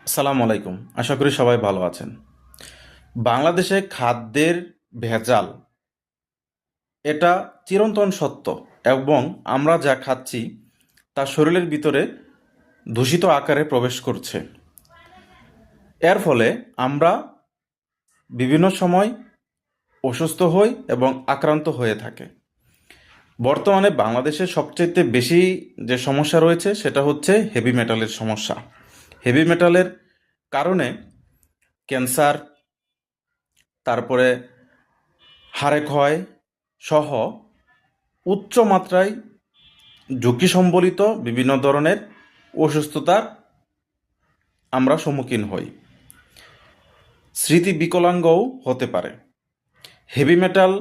আসসালামু আলাইকুম। আশা করি সবাই ভালো আছেন। বাংলাদেশে খাদ্যের ভেজাল এটা চিরন্তন সত্য এবং আমরা যা খাচ্ছি তা শরীরের ভিতরে দূষিত আকারে প্রবেশ করছে। এর ফলে আমরা বিভিন্ন সময় অসুস্থ হই এবং আক্রান্ত হয়ে থাকে। বর্তমানে বাংলাদেশে সবচেয়ে বেশি যে সমস্যা রয়েছে সেটা হচ্ছে হেভি মেটালের সমস্যা। হেভি মেটালের কারণে ক্যান্সার, তারপরে হাড়ে ক্ষয় সহ উচ্চ মাত্রায় ঝুঁকি সম্বলিত বিভিন্ন ধরনের অসুস্থতার আমরা সম্মুখীন হই। স্মৃতি বিকলাঙ্গও হতে পারে। হেভি মেটাল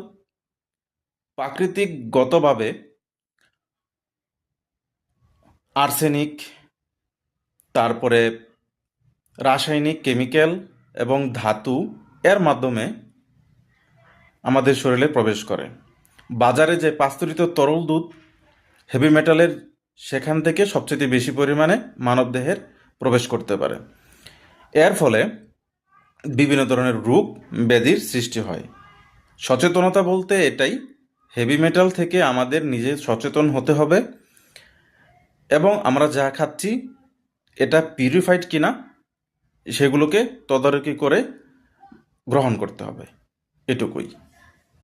প্রাকৃতিকগতভাবে আর্সেনিক, তারপরে রাসায়নিক কেমিক্যাল এবং ধাতু এর মাধ্যমে আমাদের শরীরে প্রবেশ করে। বাজারে যে পাস্তুরিত তরল দুধ হেভি মেটালের, সেখান থেকে সবচেয়ে বেশি পরিমাণে মানবদেহের প্রবেশ করতে পারে। এর ফলে বিভিন্ন ধরনের রোগ ব্যাধির সৃষ্টি হয়। সচেতনতা বলতে এটাই, হেভি মেটাল থেকে আমাদের নিজে সচেতন হতে হবে এবং আমরা যা খাচ্ছি এটা পিউরিফাইড কিনা সেগুলোকে তদারকি করে গ্রহণ করতে হবে। এটুকুই।